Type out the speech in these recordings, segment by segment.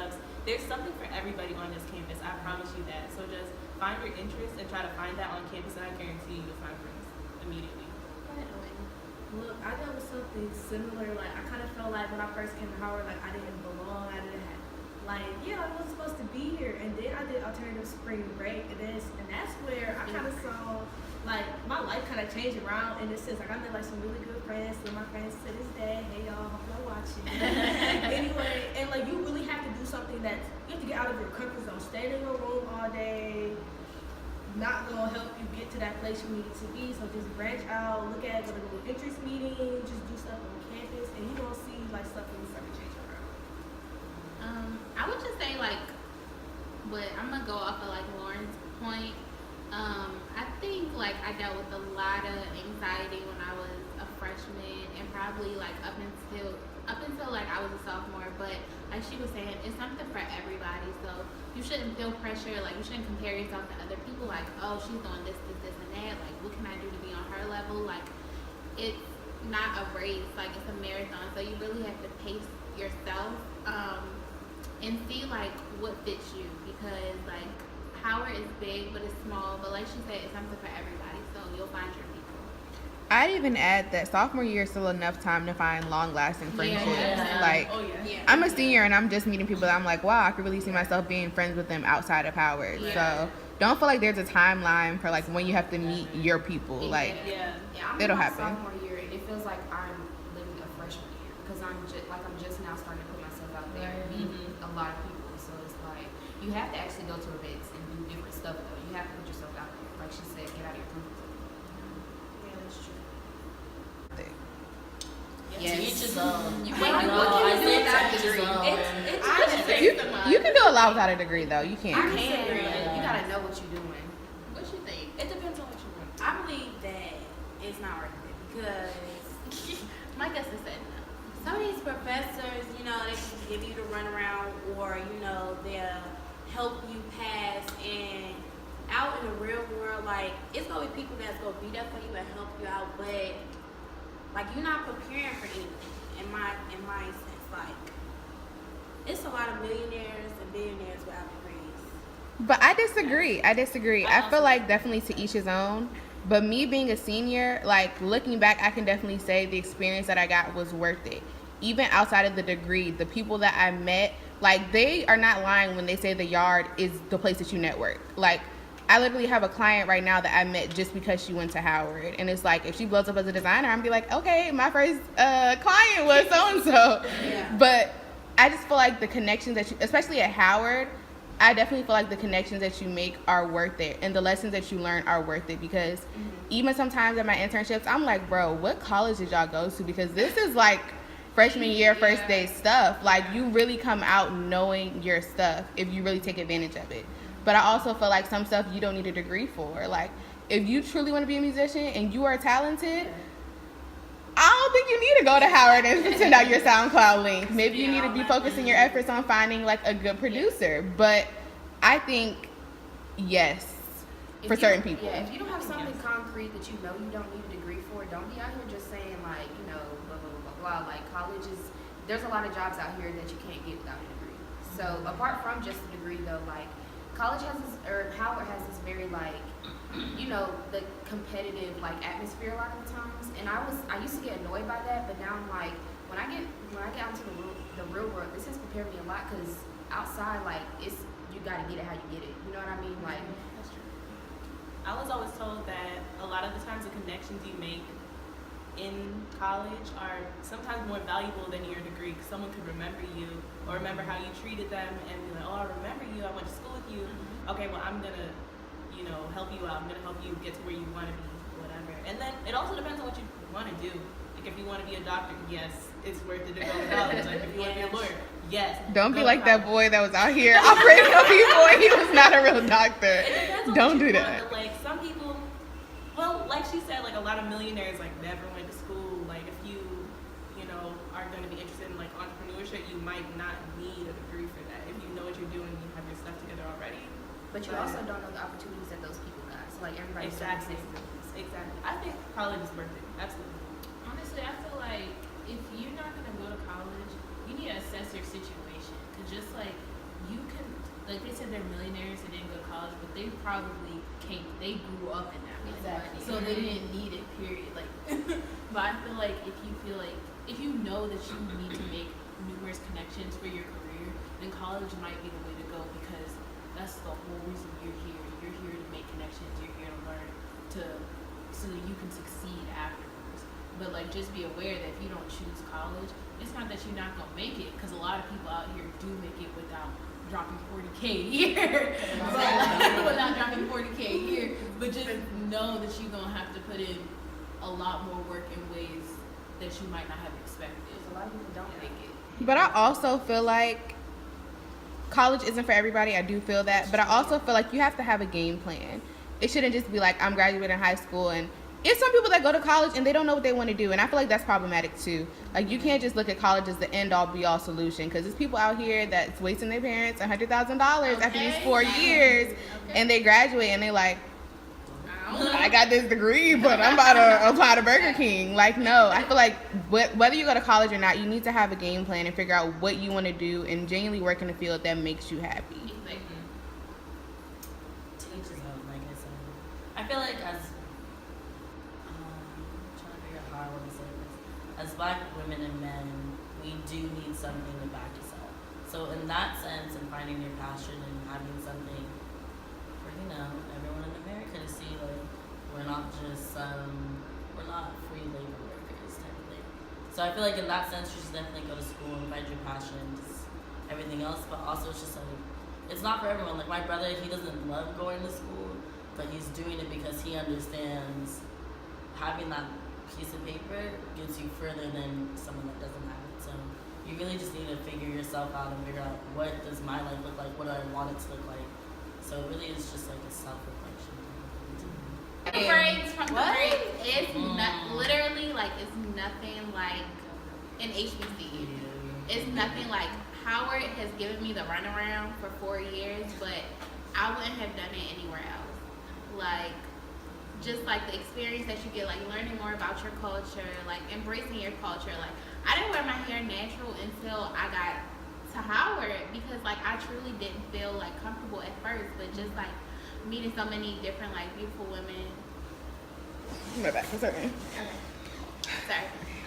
clubs. There's something for everybody on this campus. I promise you that. So just find your interest and try to find that on campus, and I guarantee you'll find friends immediately. Look, I dealt with something similar. Like, I kind of felt like when I first came to Howard, like, I didn't belong. I didn't have, like, yeah, I wasn't supposed to be here. And then I did alternative spring break, and that's where I kind of saw, like, my life kind of changed around in the sense. Like, I met, like, some really good friends, and my friends to this day. Hey, y'all, hope y'all watching. Anyway, and, like, you really have to do something that you have to get out of your comfort zone. Stay in your room all day. Not gonna help you get to that place you need to be. So just branch out, look at go to little interest meetings, just do stuff on campus, and you're gonna see like stuff really start to change around. I would just say like, but I'm gonna go off of like Lauren's point. I think like I dealt with a lot of anxiety when I was a freshman, and probably like up until like I was a sophomore. But like she was saying, it's something for everybody. So you shouldn't feel pressure. Like you shouldn't compare yourself to other people. Like, oh, she's doing this, and that. Like, what can I do to be on her level? Like, it's not a race. Like, it's a marathon. So you really have to pace yourself and see like what fits you, because like Howard is big, but it's small. But like she said, it's something for everybody. So you'll find your people. I'd even add that sophomore year is still enough time to find long-lasting friendships. Yeah. Like, Yeah. I'm a senior and I'm just meeting people that I'm like, wow, I could really see myself being friends with them outside of Howard. Yeah. So don't feel like there's a timeline for like when you have to meet your people. Like, I'm it'll in my happen. sophomore year, and it feels like I'm living a freshman year because I'm just now starting to put myself out there and meet a lot of people. So it's like you have to actually go to events and do different stuff though. You have to put yourself out there. Like she said, get out of your comfort zone. Yeah, that's true. Yeah, each his own. You can't do what can you do without a degree? You can do a lot without a degree though. You can't. I can, but you gotta know what you're doing. What you think? It depends on what you want. I believe that it's not worth it because My guess is said no. some of these professors, you know, they can give you the runaround or, you know, they'll help you pass. And out in the real world, like, it's going to be people that's going to be there for you and help you out, but, like, you're not preparing for anything, in my sense. Like, it's a lot of millionaires and billionaires without degrees. But I disagree. I feel like definitely to each his own. But me being a senior, like looking back, I can definitely say the experience that I got was worth it. Even outside of the degree, the people that I met, like they are not lying when they say the yard is the place that you network. Like I literally have a client right now that I met just because she went to Howard. And it's like, if she blows up as a designer, I'm be like, okay, my first client was so-and-so. Yeah. But I just feel like the connections that you, especially at Howard, I definitely feel like the connections that you make are worth it. And the lessons that you learn are worth it. Because even sometimes at my internships, I'm like, bro, what college did y'all go to? Because this is like freshman year, first day stuff. Like, you really come out knowing your stuff if you really take advantage of it. But I also feel like some stuff you don't need a degree for. Like, if you truly want to be a musician and you are talented, I don't think you need to go to Howard and send out your SoundCloud link. Maybe you need to be focusing your efforts on finding like a good producer. But I think, yes, for certain people. Yeah, if you don't have something concrete that you know you don't need a degree for, don't be out here just saying like, you know, blah, blah, blah, blah, blah. Like college is, there's a lot of jobs out here that you can't get without a degree. So apart from just a degree though, like college has this, or Howard has this very like, you know, the competitive like atmosphere a lot of the times. And I used to get annoyed by that, but now I'm like, when I get out into the real world, this has prepared me a lot because outside, like, it's, you gotta get it how you get it. You know what I mean? Like, That's true. I was always told that a lot of the times the connections you make in college are sometimes more valuable than your degree. 'Cause someone could remember you or remember how you treated them and be like, oh, I remember you, I went to school with you. Okay, well, I'm gonna, you know, help you out. I'm gonna help you get to where you want to be, whatever. And then it also depends on what you want to do. Like, if you want to be a doctor, yes, it's worth it to go to college. Like, if you want to be a lawyer, yes. Don't be go to like that college. boy that was out here operating on people and he was not a real doctor. It depends on Don't what do you that. want, but, like, some people, well, like she said, like, a lot of millionaires, like, never went to school. Like, if you know, are going to be interested in, like, entrepreneurship, you might not need a degree for that. If you know what you're doing, you have your stuff together already. but you also don't know the opportunities that those people got. So like everybody's Exactly. doing the same things. Exactly. I think college is worth it. Absolutely. Honestly, I feel like if you're not gonna go to college, you need to assess your situation. Cause just like like they said they're millionaires, they didn't go to college, but they probably they grew up in that money. Exactly. So they didn't need it, period. Like, but I feel like if you know that you need to make numerous connections for your career, then college might be the way to go, because that's the whole reason you're here. You're here to make connections. You're here to learn so that you can succeed afterwards. But like, just be aware that if you don't choose college, it's not that you're not gonna make it, because a lot of people out here do make it without dropping 40K a year. Without dropping 40K a year, but just know that you're gonna have to put in a lot more work in ways that you might not have expected. A lot of people don't make it. But I also feel like college isn't for everybody. I do feel that. But I also feel like you have to have a game plan. It shouldn't just be like, I'm graduating high school, and it's some people that go to college and they don't know what they want to do. And I feel like that's problematic too. Like, you can't just look at college as the end-all be-all solution, because there's people out here that's wasting their parents $100,000 after these 4 years, and they graduate and they like, I got this degree, but I'm about to apply to Burger King. Like, no, I feel like whether you go to college or not, you need to have a game plan and figure out what you want to do and genuinely work in a field that makes you happy. To each his own, like I said. I feel like as trying to figure out how I want to say this. As Black women and men, we do need something to back us up. So in that sense, and finding your passion and having something for everyone in America to see, like, we're not just we're not free labor workers type of thing. So I feel like in that sense, you should definitely go to school and find your passions, everything else. But also, it's just like, it's not for everyone. Like, my brother, he doesn't love going to school, but he's doing it because he understands having that piece of paper gets you further than someone that doesn't have it. So you really just need to figure yourself out and figure out, what does my life look like? What do I want it to look like? So it really is just like a self-reflection. Breaks from the break. It's literally like, it's nothing like an HBCU. It's nothing like Howard has given me the runaround for 4 years, but I wouldn't have done it anywhere else. Like, just like the experience that you get, like learning more about your culture, like embracing your culture. Like, I didn't wear my hair natural until I got to Howard, because like I truly didn't feel like comfortable at first, but just like meeting so many different like beautiful women. My back is hurting. Sorry.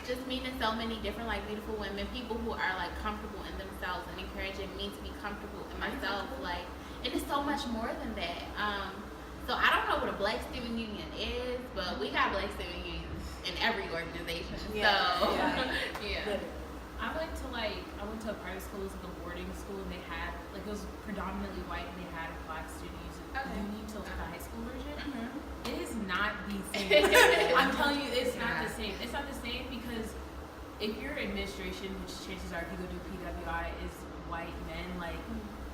Just meeting so many different like beautiful women, people who are like comfortable in themselves and encouraging me to be comfortable in myself. Like, and it's so much more than that. So I don't know what a Black Student Union is, but we got Black Student Unions in every organization. Yeah. So Yeah. I went to a private school, it was like a boarding school, and they had, like, it was predominantly white, and they had Black students union to like the high school version. It is not the same. I'm telling you, it's not the same. It's not the same, because if your administration, which chances are if you go do PWI, is white men, like,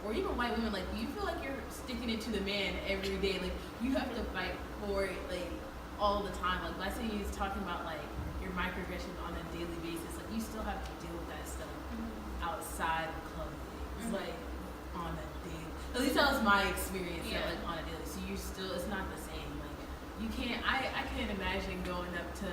or even white women, like, you feel like you're sticking it to the man every day. Like, you have to fight for it, like, all the time. Like, last thing is talking about, like, your microaggression on a daily basis. Like, you still have to deal with that stuff outside of club things, like, on a daily. At least that was my experience, like, on a daily. So you're still, it's not the same. Like, you can't, I can't imagine going up to,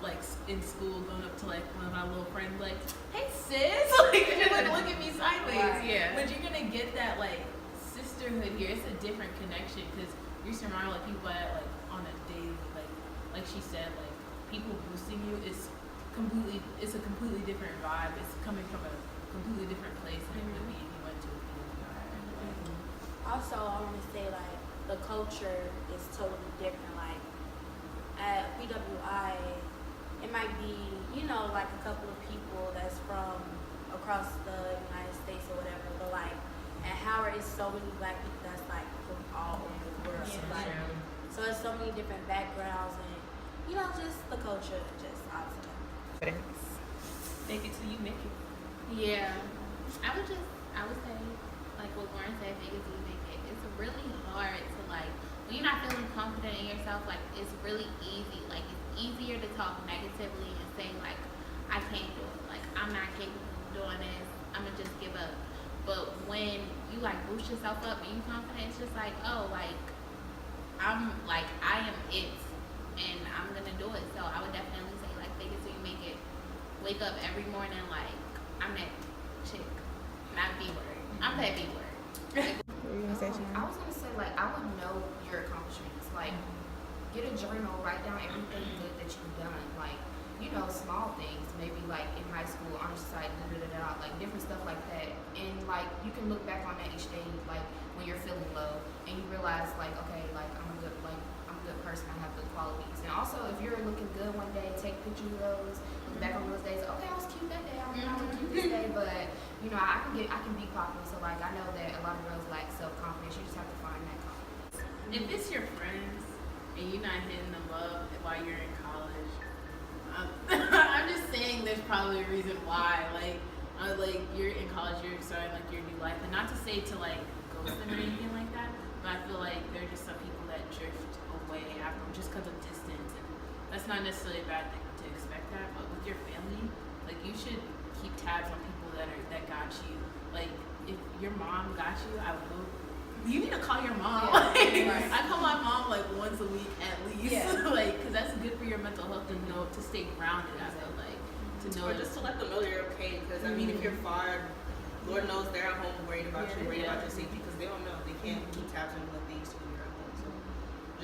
like, in school, going up to, like, one of my little friends, like, hey, sis, like, you would look at me sideways. Yeah. But you're gonna get that, like, sisterhood here. It's a different connection, because you're surrounded with people that, like, on a daily, like she said, like, people boosting you. It's a completely different vibe. It's coming from a completely different place than it would be if you went to a PWI. Also, I want to say, like, the culture is totally different. Like, at PWI, it might be, like a couple of people that's from across the United States or whatever, but like at Howard, it's so many Black people that's like from all over the world. Like, so it's so many different backgrounds and just the culture, just awesome. Fake it till you make it. Yeah. I would say, like what Lauren said, fake it till you make it. It's really hard to, like, when you're not feeling confident in yourself, like, it's really easy. Like, it's easier to talk negatively and say, like, I can't do it. Like, I'm not capable of doing this. I'm going to just give up. But when you, like, boost yourself up and you're confident, it's just like, oh, like, I am it. And I'm going to do it. So I would definitely say, like, fake it till you make it. Wake up every morning, like, I'm that chick. Not B word. I'm that B word. know your accomplishments. Like, get a journal, write down everything good that you've done. Like, you know, small things, maybe like in high school, honor society, like different stuff like that. And like, you can look back on that each day, like when you're feeling low, and you realize like, okay, like I'm a good person. I have good qualities. And also, if you're looking good one day, take pictures of those. Look back on those days. Okay, I was cute that day. I was cute this day. But you know, I can be popular. So like, I know that a lot of girls lack self confidence. You just have to find that confidence. If it's your friends and you're not hitting them up while you're in college, I'm just saying there's probably a reason why. Like you're in college, you're starting like your new life, and not to say to like ghost them or anything like that, but I feel like there are just some people that drift away after just because of distance, and that's not necessarily a bad thing to expect that. But with your family, like you should keep tabs on people that got you. Like if your mom got you, I would hope you need to call your mom. I call my mom like once a week at least, like because that's good for your mental health to know to stay grounded. I feel like to know or just to let them know you're okay. Because I mean, if you're far, Lord knows they're at home worried about you, worried about your safety, because they don't know, they can't keep tabs on what they used to when you're at home. So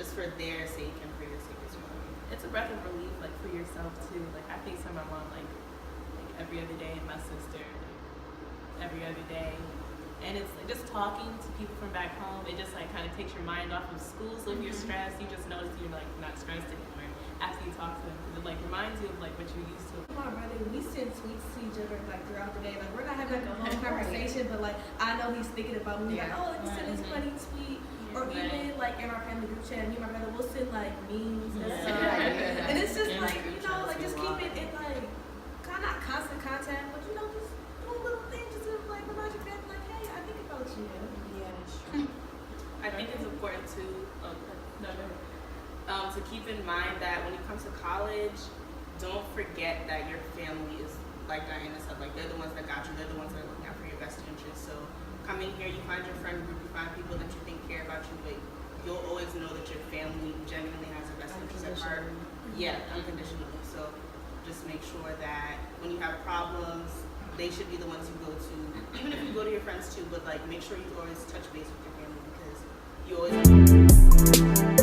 just for their sake and for your sake as well. It's a breath of relief, like for yourself too. Like I FaceTime my mom like every other day, and my sister every other day. And it's like just talking to people from back home, it just like kind of takes your mind off of school. So if you're stressed, you just notice you're like not stressed anymore after you talk to them, because it like reminds you of like what you're used to. My brother, we send tweets to each other like throughout the day. Like we're not having like a long conversation, but like I know he's thinking about me. Like, oh, let me send this funny tweet. Or even like in our family group chat, me and my brother will send like memes and stuff. And it's just like, you know, like just keep it in like kind of not constant contact, but you know, just do a little thing just to like remind your family, like, hey, I think about you. Yeah, that's true. I think it's important to keep in mind that when it comes to college, don't forget that your family is, like Diana said, like they're the ones that got you, they're the ones that are looking out for your best interest. So coming here, you find your friend group, you find people that you think care about you, but you'll always know that your family genuinely has your best interest at heart. Yeah, unconditionally. So just make sure that when you have problems, they should be the ones you go to. Even if you go to your friends too, but like make sure you always touch base with your family, because you always